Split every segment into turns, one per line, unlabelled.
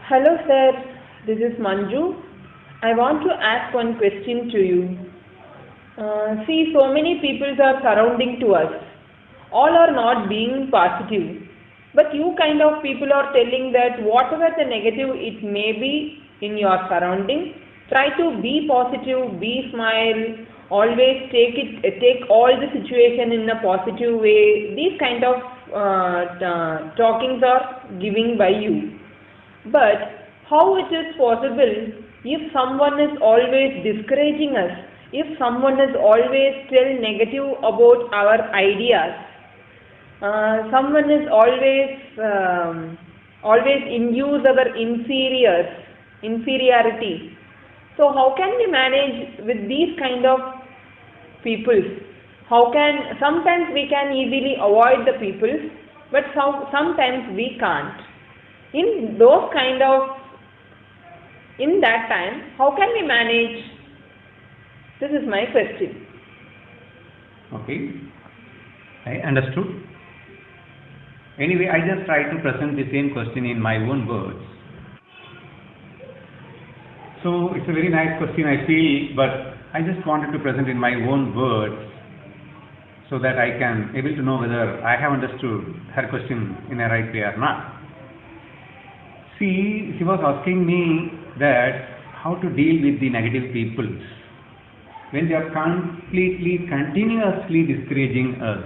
Hello, sir. This is Manju. I want to ask one question to you. See, so many people are surrounding to us. All are not being positive. But you kind of people are telling that whatever the negative it may be in your surrounding, try to be positive, be smile, always take all the situation in a positive way. These kind of talkings are giving by you. But how it is possible if someone is always discouraging us, if someone is always tell negative about our ideas, someone is always induce our inferiority. So how can we manage with these kind of people? How can sometimes we can easily avoid the people, but sometimes we can't. In those kind of in that time, how can we manage? This is my question.
Okay, I understood. Anyway, I just try to present the same question in my own words. So it's a very nice question, I feel, but I just wanted to present in my own words so that I can able to know whether I have understood her question in a right way or not. See, she was asking me that how to deal with the negative people when they are continuously discouraging us,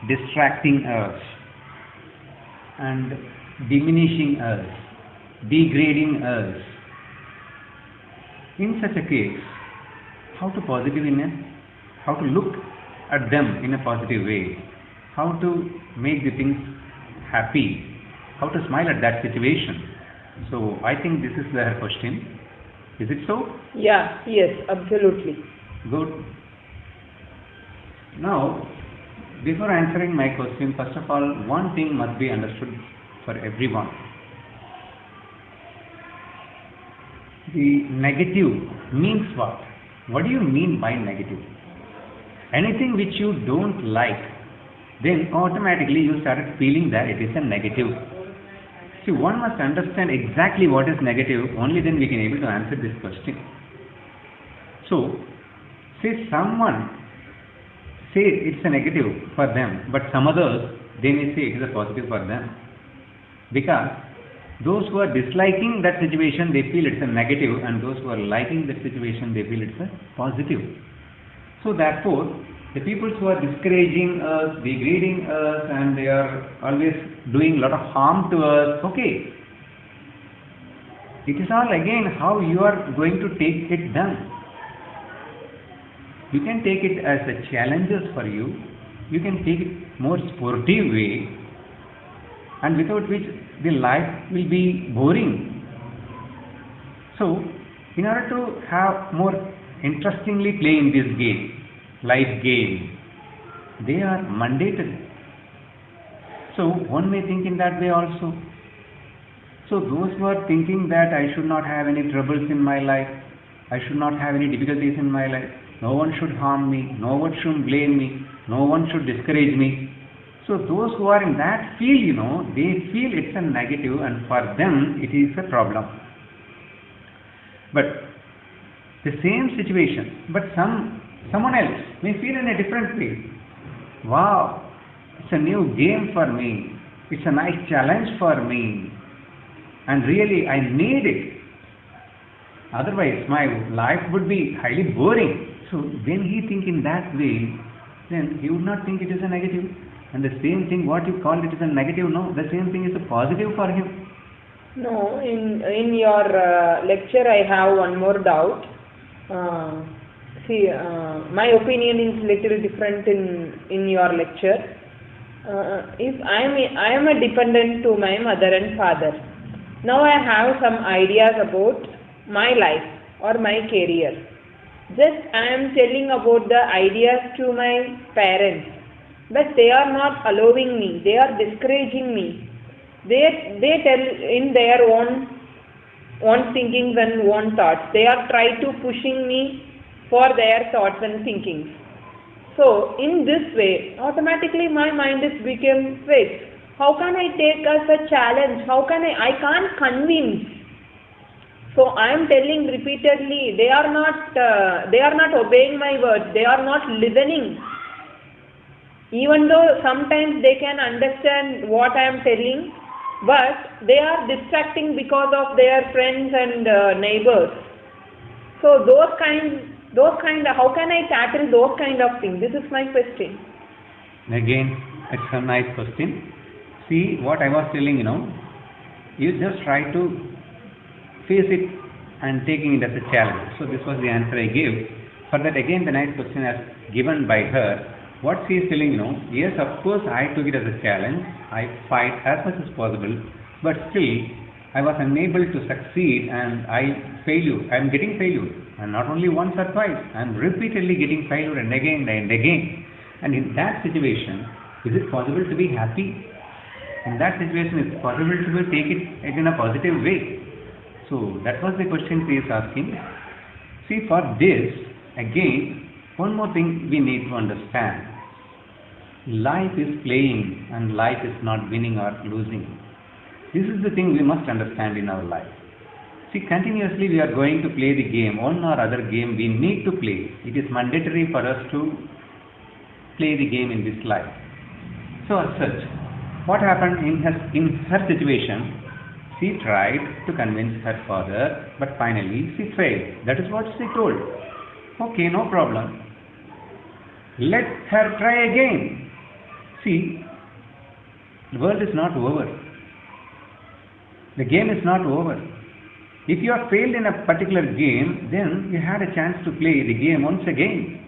distracting us, and diminishing us, degrading us. In such a case, how to how to look at them in a positive way, how to make the things happy, how to smile at that situation. So I think this is her question. Is it so?
Yeah, yes, absolutely.
Good. Now, before answering my question, first of all, one thing must be understood for everyone. The negative means what? What do you mean by negative? Anything which you don't like, then automatically you started feeling that it is a negative. See, one must understand exactly what is negative, only then we can able to answer this question. So, say someone say it's a negative for them, but some others, they may say it is a positive for them. Because those who are disliking that situation, they feel it's a negative, and those who are liking that situation, they feel it's a positive. So therefore, the people who are discouraging us, degrading us, and they are always doing a lot of harm to us, okay. It is all again how you are going to take it done. You can take it as a challenges for you. You can take it more sportive way, and without which the life will be boring. So, in order to have more interestingly play in this game, life game, they are mandatory. So one may think in that way also. So those who are thinking that I should not have any troubles in my life, I should not have any difficulties in my life, no one should harm me, no one should blame me, no one should discourage me. So those who are in that field, they feel it's a negative, and for them it is a problem. But the same situation, but someone else may feel in a different way. Wow, it's a new game for me. It's a nice challenge for me. And really, I need it. Otherwise, my life would be highly boring. So when he think in that way, then he would not think it is a negative. And the same thing, what you call it is a negative, no, the same thing is a positive for him.
No, in your lecture, I have one more doubt. See, my opinion is little different in your lecture. If I am a dependent to my mother and father. Now I have some ideas about my life or my career. Just I am telling about the ideas to my parents, but they are not allowing me. They are discouraging me. They tell in their own thinkings and own thoughts. They are trying to pushing me for their thoughts and thinkings. So in this way, automatically my mind is become fixed. How can I take as a challenge? I can't convince. So I am telling repeatedly, they are not obeying my words, they are not listening. Even though sometimes they can understand what I am telling, but they are distracting because of their friends and neighbors. So how can I tackle those kind of things? This is my question.
Again, it's a nice question. See, what I was telling, you just try to face it and taking it as a challenge. So this was the answer I gave. For that, again, the nice question as given by her. What she is telling, yes, of course, I took it as a challenge. I fight as much as possible, but still, I was unable to succeed and I am getting failure. And not only once or twice, I am repeatedly getting failure and again and again. And in that situation, is it possible to be happy? In that situation, it's possible to take it in a positive way. So that was the question she is asking. See, for this, again, one more thing we need to understand. Life is playing and life is not winning or losing. This is the thing we must understand in our life. See, continuously we are going to play the game, one or other game we need to play. It is mandatory for us to play the game in this life. So as such, what happened in her situation? She tried to convince her father, but finally she failed. That is what she told. Okay, no problem. Let her try again. See, the world is not over. The game is not over. If you have failed in a particular game, then you had a chance to play the game once again.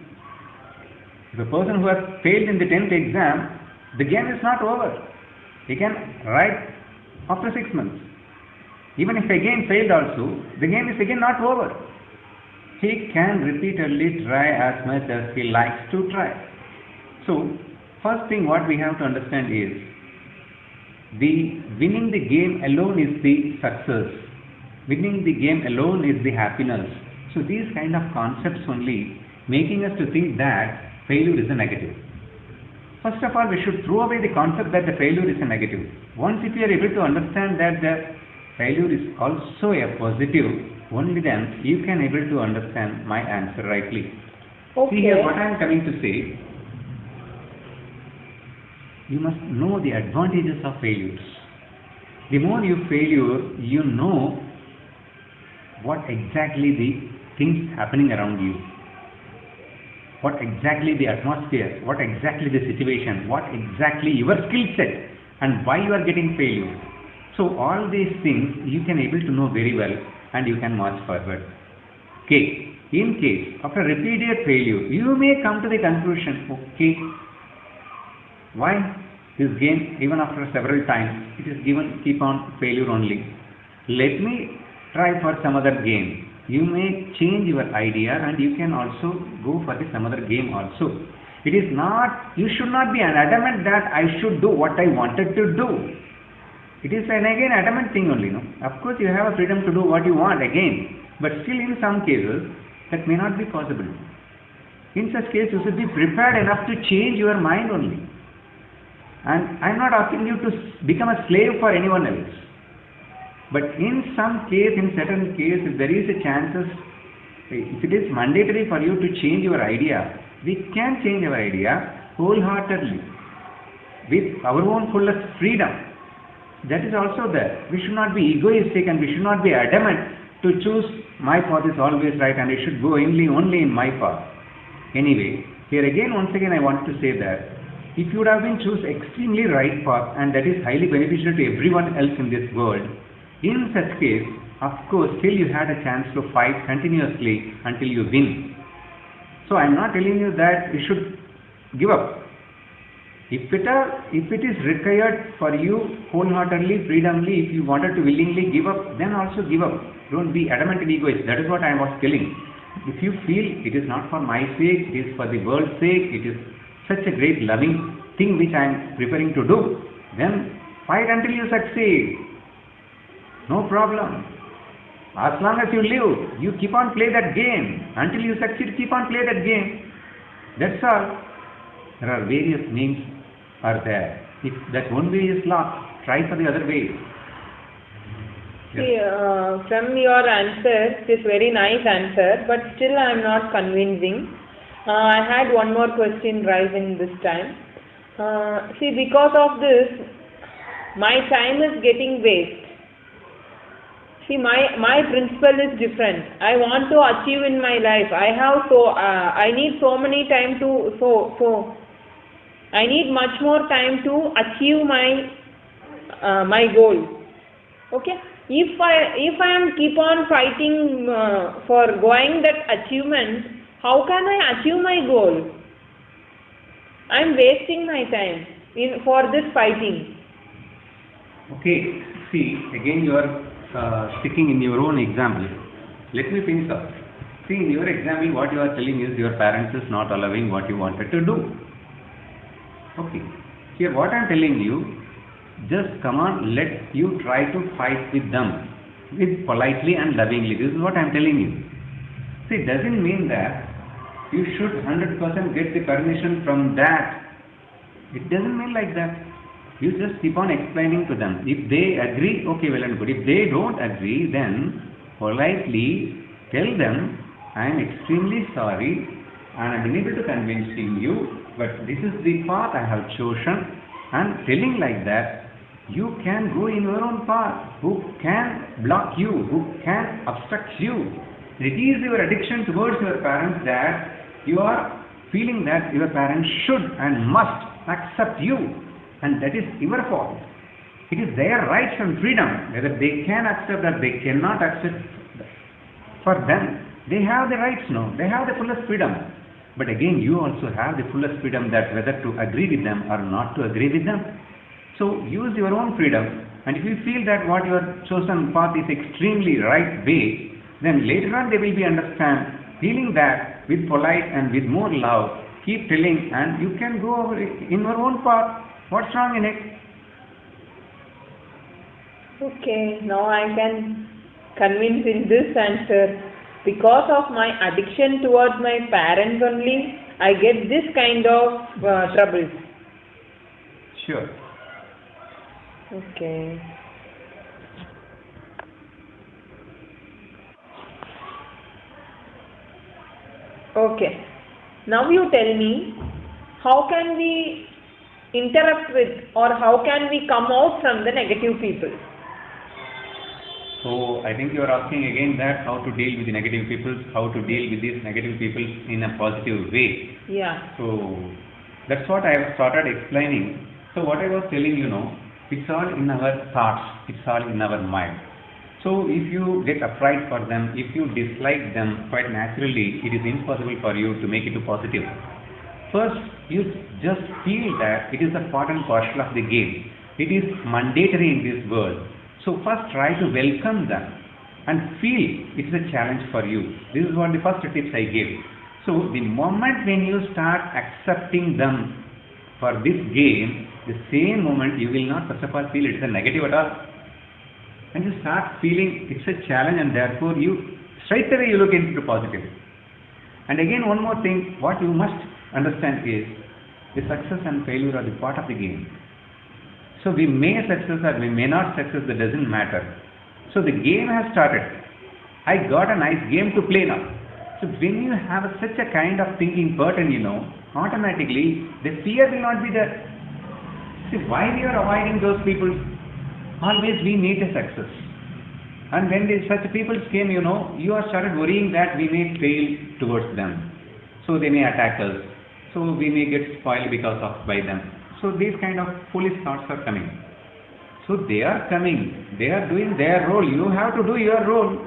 If a person who has failed in the 10th exam, the game is not over. He can write after 6 months. Even if again failed also, the game is again not over. He can repeatedly try as much as he likes to try. So, first thing what we have to understand is, winning the game alone is the success. Winning the game alone is the happiness. So these kind of concepts only making us to think that failure is a negative. First of all, we should throw away the concept that the failure is a negative. Once if you are able to understand that the failure is also a positive, only then you can able to understand my answer rightly.
Okay.
See here what I am coming to say. You must know the advantages of failures. The more you fail, you know what exactly the things happening around you. What exactly the atmosphere, what exactly the situation, what exactly your skill set and why you are getting failure. So all these things you can able to know very well and you can march forward. Okay. In case after repeated failure, you may come to the conclusion, okay, why this game, even after several times, it is keep on failure only. Let me try for some other game. You may change your idea and you can also go for some other game also. It is not, you should not be adamant that I should do what I wanted to do. It is again adamant thing only. No? Of course you have a freedom to do what you want again. But still in some cases, that may not be possible. In such case, you should be prepared enough to change your mind only. And I am not asking you to become a slave for anyone else. But in some case, in certain case, if there is a chances, if it is mandatory for you to change your idea, we can change our idea wholeheartedly with our own fullest freedom. That is also there. We should not be egoistic and we should not be adamant to choose my path is always right and I should go only in my path. Anyway, here again, once again, I want to say that if you would have been choose extremely right path and that is highly beneficial to everyone else in this world, in such case, of course, still you had a chance to fight continuously until you win. So I am not telling you that you should give up. If it is required for you wholeheartedly, freedomly, if you wanted to willingly give up, then also give up. Don't be adamant and egoist. That is what I was telling. If you feel it is not for my sake, it is for the world's sake, it is such a great loving thing which I am preparing to do, then fight until you succeed. No problem. As long as you live, you keep on play that game. Until you succeed, keep on play that game. That's all. There are various names are there. If that one way is lost, try for the other way.
See, from your answer, it is very nice answer, but still I am not convincing. I had one more question rising this time. See, because of this, my time is getting waste. See, my principle is different. I want to achieve in my life. I need so many time to I need much more time to achieve my goal. Okay. If I am keep on fighting for going that achievement, how can I achieve my goal? I am wasting my time for this fighting.
Okay, see, again you are sticking in your own example. Let me finish up. See, in your example, what you are telling is your parents is not allowing what you wanted to do. Okay, here what I am telling you, just come on, let you try to fight with them, with politely and lovingly. This is what I am telling you. See, it doesn't mean that you should 100% get the permission from that. It doesn't mean like that. You just keep on explaining to them. If they agree, okay, well and good. If they don't agree, then politely tell them, I am extremely sorry and I am unable to convince you, but this is the path I have chosen. And telling like that, you can go in your own path. Who can block you? Who can obstruct you? It is your addiction towards your parents that you are feeling that your parents should and must accept you, and that is your fault. It is their rights and freedom, whether they can accept or they cannot accept. For them, they have the rights now, they have the fullest freedom. But again, you also have the fullest freedom that whether to agree with them or not to agree with them. So use your own freedom, and if you feel that what your chosen path is extremely right way, then later on they will be feeling that with polite and with more love, keep telling, and you can go over in your own path. What's wrong in it?
Okay, now I can convince in this answer. Because of my addiction towards my parents only, I get this kind of troubles.
Sure.
Okay. Okay. Now you tell me, how can we interrupt with, or how can we come out from the negative people?
So I think you are asking again that how to deal with the negative people, how to deal with these negative people in a positive way.
Yeah.
So that's what I have started explaining. So what I was telling it's all in our thoughts, it's all in our mind. So if you get afraid for them, if you dislike them, quite naturally it is impossible for you to make it to positive. First, you just feel that it is a part and parcel of the game. It is mandatory in this world. So first try to welcome them and feel it's a challenge for you. This is one of the first tips I gave. So the moment when you start accepting them for this game, the same moment you will not first of all feel it's a negative at all. And you start feeling it's a challenge, and therefore you straight away you look into the positive. And again, one more thing, what you must understand is the success and failure are the part of the game. So we may success or we may not success, that doesn't matter. So the game has started. I got a nice game to play now. So when you have such a kind of thinking pattern, automatically the fear will not be there. See, why we are avoiding those people? Always we need a success. And when such people came, you are started worrying that we may fail towards them. So they may attack us. So we may get spoiled by them. So these kind of foolish thoughts are coming. So they are coming. They are doing their role. You have to do your role.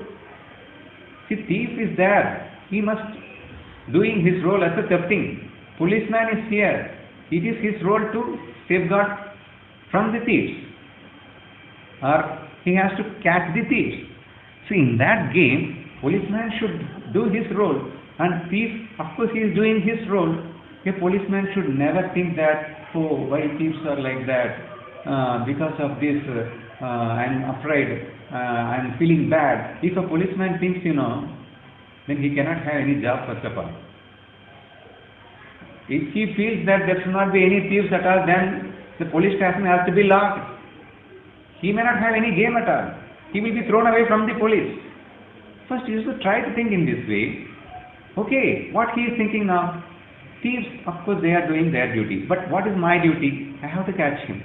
See, thief is there. He must doing his role as a thefting. Policeman is here. It is his role to safeguard from the thieves. Or he has to catch the thieves. So in that game, policeman should do his role, and thief, of course, he is doing his role. A policeman should never think that, oh, why thieves are like that? Because of this, I am afraid. I am feeling bad. If a policeman thinks, then he cannot have any job first of all. If he feels that there should not be any thieves at all, then The police station has to be locked. He may not have any game at all. He will be thrown away from the police. First, you should try to think in this way. Okay, what he is thinking now? Thieves, of course, they are doing their duty. But what is my duty? I have to catch him.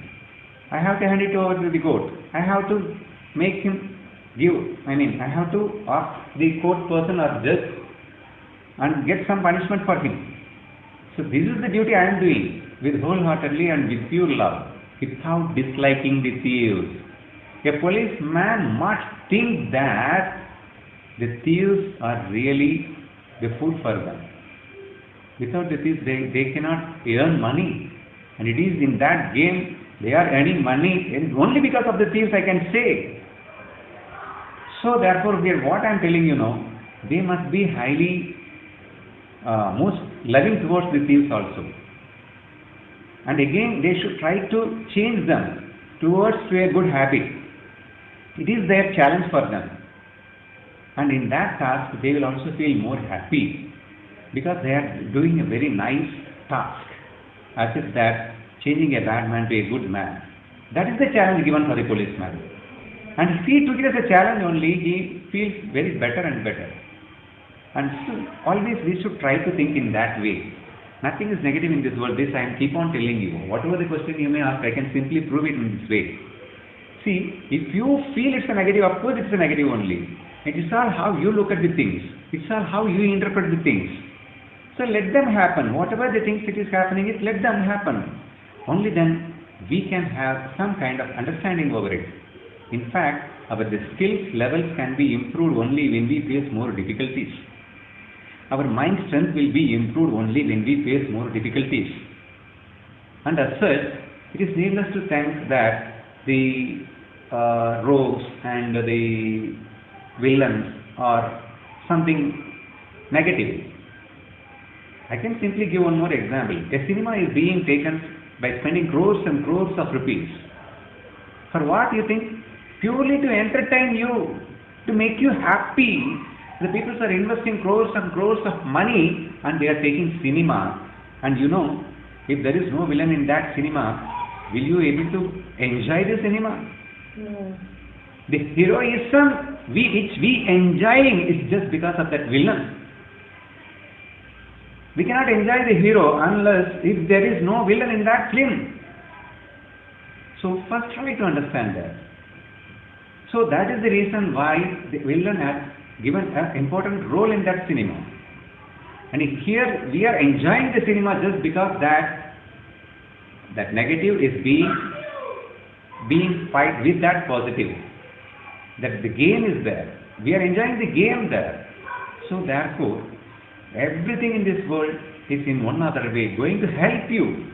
I have to hand it over to the court. I have to make him I have to ask the court person or judge and get some punishment for him. So this is the duty I am doing with wholeheartedly and with pure love, without disliking the thieves. A policeman must think that the thieves are really the food for them. Without the thieves, they cannot earn money. And it is in that game they are earning money, and only because of the thieves I can say. So therefore, here what I am telling you now, they must be highly most loving towards the thieves also. And again, they should try to change them towards a good habit. It is their challenge for them. And in that task, they will also feel more happy because they are doing a very nice task, as if that changing a bad man to a good man. That is the challenge given for the policeman. And if he took it as a challenge only, he feels very better and better. And so always we should try to think in that way. Nothing is negative in this world. This I keep on telling you. Whatever the question you may ask, I can simply prove it in this way. See, if you feel it's a negative, of course it's a negative only. It is all how you look at the things. It's all how you interpret the things. So let them happen. Whatever the things it is happening, let them happen. Only then we can have some kind of understanding over it. In fact, our skills levels can be improved only when we face more difficulties. Our mind strength will be improved only when we face more difficulties. And as such, it is needless to think that the rogues and the villains are something negative. I can simply give one more example. A cinema is being taken by spending crores and crores of rupees. For what you think? Purely to entertain you, to make you happy. The people are investing crores and crores of money and they are taking cinema. And you know, if there is no villain in that cinema, will you able to enjoy the cinema?
No.
The heroism which we enjoying is just because of that villain. We cannot enjoy the hero unless if there is no villain in that film. So first try to understand that. So that is the reason why the villain has given an important role in that cinema. And here we are enjoying the cinema just because that negative is being fight with that positive. That the game is there. We are enjoying the game there. So therefore, everything in this world is in one other way going to help you.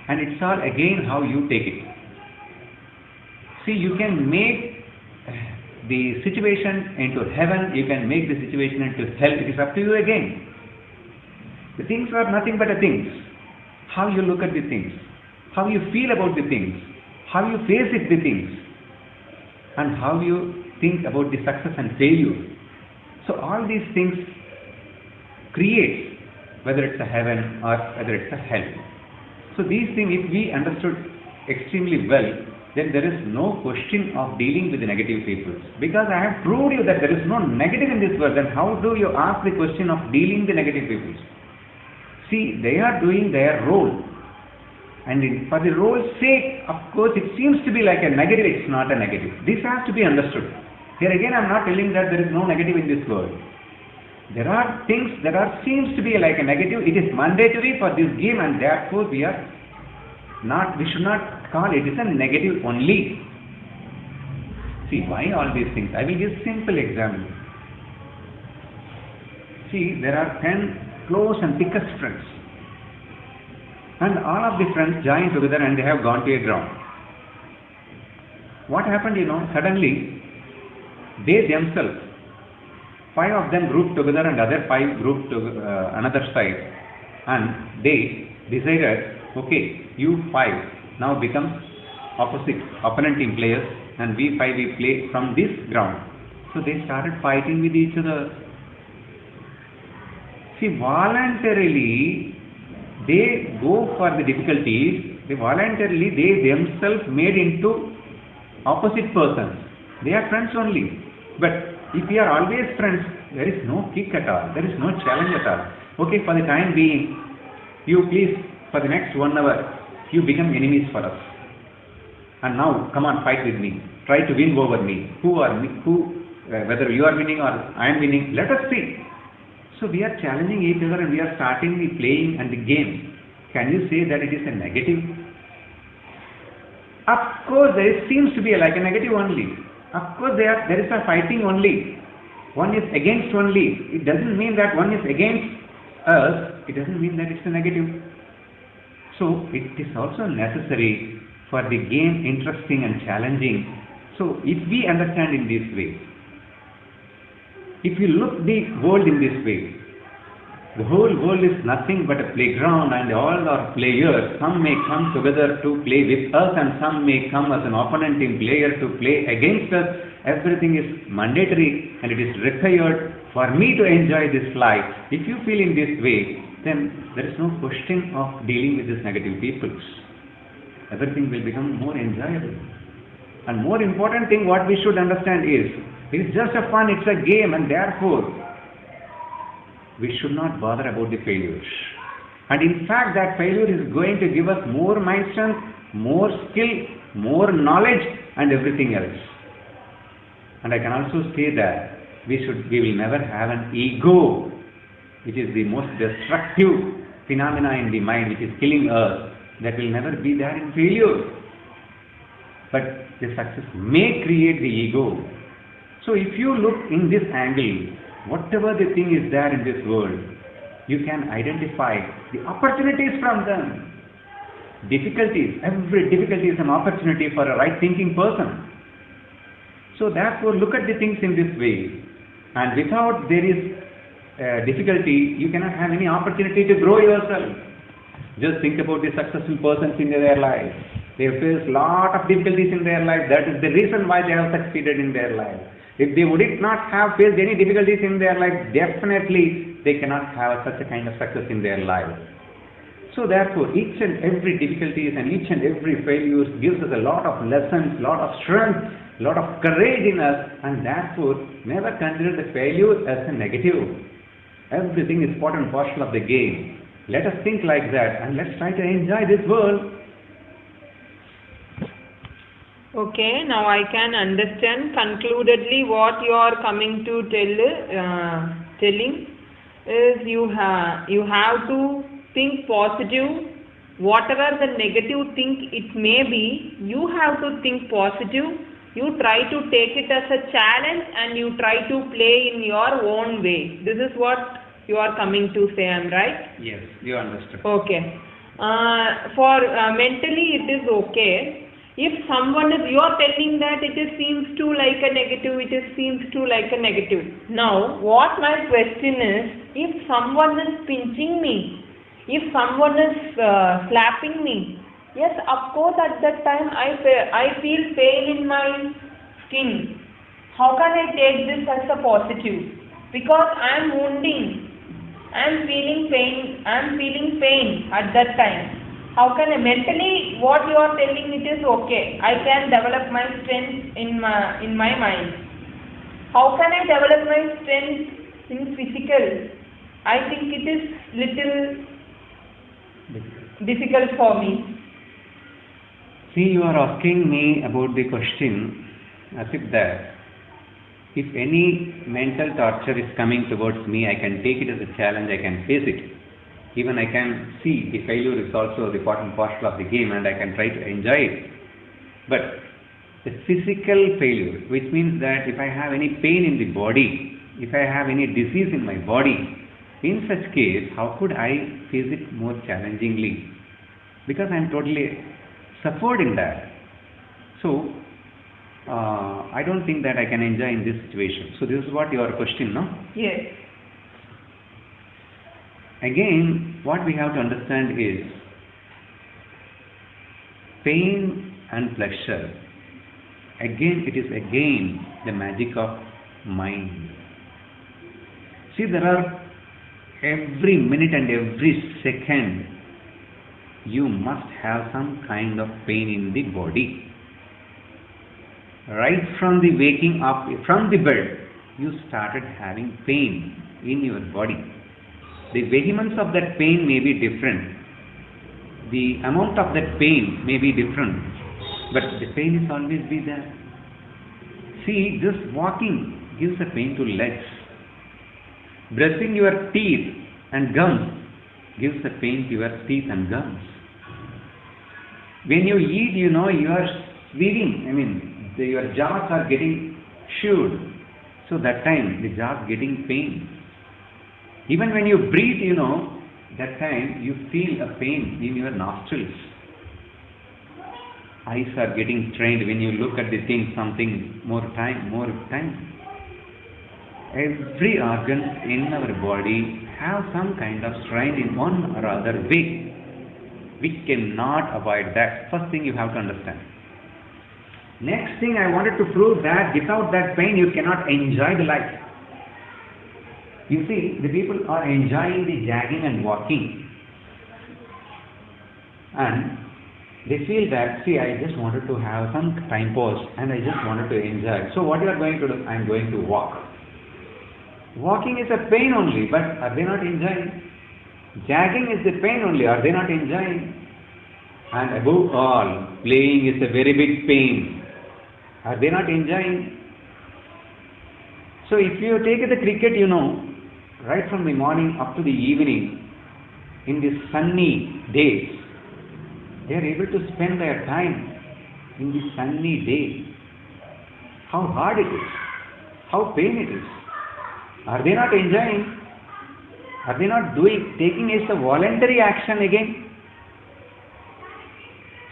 And it's all again how you take it. See, you can make the situation into heaven, you can make the situation into hell. It is up to you again. The things are nothing but things. How you look at the things, how you feel about the things, how you face it, the things, and how you think about the success and failure. So all these things create whether it's a heaven or whether it's a hell. So these things, if we understood extremely well, then there is no question of dealing with the negative people. Because I have proved you that there is no negative in this world, then how do you ask the question of dealing with the negative people? See, they are doing their role. And for the role's sake, of course, it seems to be like a negative, it's not a negative. This has to be understood. Here again, I am not telling that there is no negative in this world. There are things that seems to be like a negative. It is mandatory for this game, and therefore we should not call it as a negative only. See, why all these things? I will give simple example. See, there are 10 close and thickest friends. And all of the friends joined together and they have gone to a ground. What happened, suddenly, they themselves, 5 of them grouped together and other 5 grouped to another side. And they decided, okay, you 5 now become opponent team players and we 5 we play from this ground. So they started fighting with each other. See, voluntarily they go for the difficulties They voluntarily, they themselves made into opposite persons. They are friends only. But if we are always friends, there is no kick at all. There is no challenge at all. Okay, for the time being, you please, for the next 1 hour, you become enemies for us. And now, come on, fight with me. Try to win over me. Whether you are winning or I am winning, let us see. So we are challenging each other and we are starting the playing and the game. Can you say that it is a negative? Of course, there seems to be like a negative only. Of course, there is a fighting only. One is against only. It doesn't mean that one is against us. It doesn't mean that it's a negative. So it is also necessary for the game interesting and challenging. So if we understand in this way, if you look the world in this way, the whole world is nothing but a playground and all our players, some may come together to play with us and some may come as an opponent in player to play against us. Everything is mandatory and it is required for me to enjoy this life. If you feel in this way, then there is no question of dealing with these negative peoples. Everything will become more enjoyable. And more important thing what we should understand is, it is just a fun, it's a game, and therefore we should not bother about the failures. And in fact that failure is going to give us more mind strength, more skill, more knowledge and everything else. And I can also say that we will never have an ego, which is the most destructive phenomena in the mind, which is killing us. That will never be there in failure. But the success may create the ego. So if you look in this angle, whatever the thing is there in this world, you can identify the opportunities from them. Difficulties, every difficulty is an opportunity for a right thinking person. So therefore look at the things in this way. And without there is difficulty, you cannot have any opportunity to grow yourself. Just think about the successful persons in their life. They face lot of difficulties in their life. That is the reason why they have succeeded in their life. If they would not have faced any difficulties in their life, definitely they cannot have such a kind of success in their life. So therefore, each and every difficulties and each and every failure gives us a lot of lessons, lot of strength, lot of courage in us, and therefore never consider the failure as a negative. Everything is part and parcel of the game. Let us think like that and let's try to enjoy this world.
Okay, now I can understand concludedly what you are coming to telling is you have to think positive. Whatever the negative thing it may be, you have to think positive. You try to take it as a challenge and you try to play in your own way. This is what you are coming to say, I am right?
Yes, you understood.
Okay. For mentally it is okay. If someone is, you are telling that it seems to like a negative, seems to like a negative. Now, what my question is, if someone is pinching me, if someone is slapping me, yes, of course at that time I feel pain in my skin. How can I take this as a positive? Because I am wounding. I am feeling pain at that time. How can I mentally, what you are telling it is okay. I can develop my strength in my mind. How can I develop my strength in physical? I think it is little difficult for me.
See, you are asking me about the question as if that if any mental torture is coming towards me, I can take it as a challenge, I can face it. Even I can see the failure is also the part and parcel of the game and I can try to enjoy it. But the physical failure, which means that if I have any pain in the body, if I have any disease in my body, in such case, how could I face it more challengingly? Because I am totally suffered in that. So, I don't think that I can enjoy in this situation. So this is what your question, no?
Yes.
Again, what we have to understand is pain and pleasure. Again, it is again the magic of mind. See, there are every minute and every second you must have some kind of pain in the body. Right from the waking up from the bed, you started having pain in your body. The vehemence of that pain may be different. The amount of that pain may be different, but the pain is always be there. See, just walking gives a pain to legs. Brushing your teeth and gums gives a pain to your teeth and gums. When you eat, you are sweating. Your jaws are getting chewed. So that time the jaws getting pain. Even when you breathe, that time you feel a pain in your nostrils. Eyes are getting strained when you look at the thing something more time. Every organ in our body have some kind of strain in one or other way. We cannot avoid that. First thing you have to understand. Next thing I wanted to prove that without that pain you cannot enjoy the life. You see, the people are enjoying the jogging and walking. And they feel that, I just wanted to have some time pause and I just wanted to enjoy. So what you are going to do? I am going to walk. Walking is a pain only, but are they not enjoying? Jogging is the pain only, are they not enjoying? And above all, playing is a very big pain. Are they not enjoying? So if you take the cricket, right from the morning up to the evening, in the sunny days, they are able to spend their time in the sunny day. How hard it is, how pain it is. Are they not enjoying? Are they not taking it as a voluntary action again?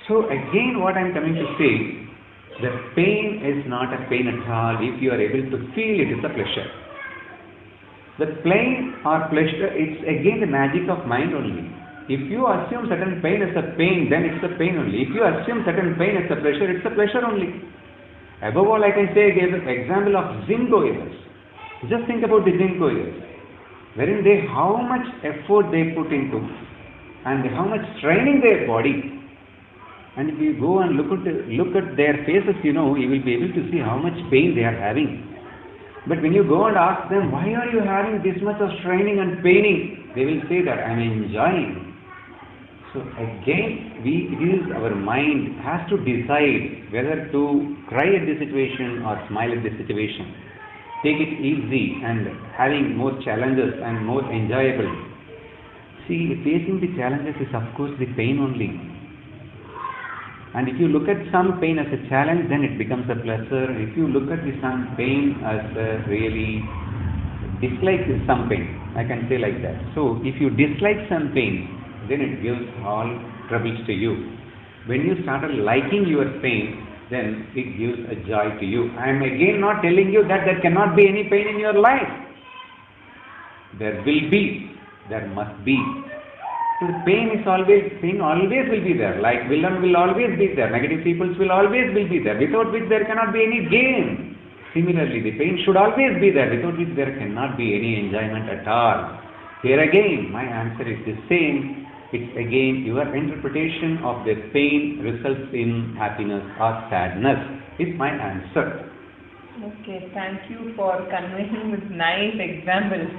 So again what I am coming to say, the pain is not a pain at all if you are able to feel it is a pleasure. The pain or pleasure, it's again the magic of mind only. If you assume certain pain as a pain, then it's a pain only. If you assume certain pain as a pleasure, it's a pleasure only. Above all, I can say, give an example of zinc goers. Just think about the zinc goers, wherein how much effort they put into and how much training their body. And if you go and look at their faces, you will be able to see how much pain they are having. But when you go and ask them, why are you having this much of training and paining? They will say that I am enjoying. So again, our mind has to decide whether to cry at the situation or smile at the situation. Take it easy and having more challenges and more enjoyable. See, facing the challenges is of course the pain only. And if you look at some pain as a challenge, then it becomes a pleasure. If you look at some pain as a really dislike some pain, I can say like that. So if you dislike some pain, then it gives all troubles to you. When you started liking your pain, then it gives a joy to you. I am again not telling you that there cannot be any pain in your life. There will be, there must be. So pain always will be there. Like villain will always be there. Negative peoples will always be there. Without which there cannot be any gain. Similarly, the pain should always be there. Without which there cannot be any enjoyment at all. Here again, my answer is the same. It's again your interpretation of the pain results in happiness or sadness is my answer.
Okay, thank you for conveying with nice examples.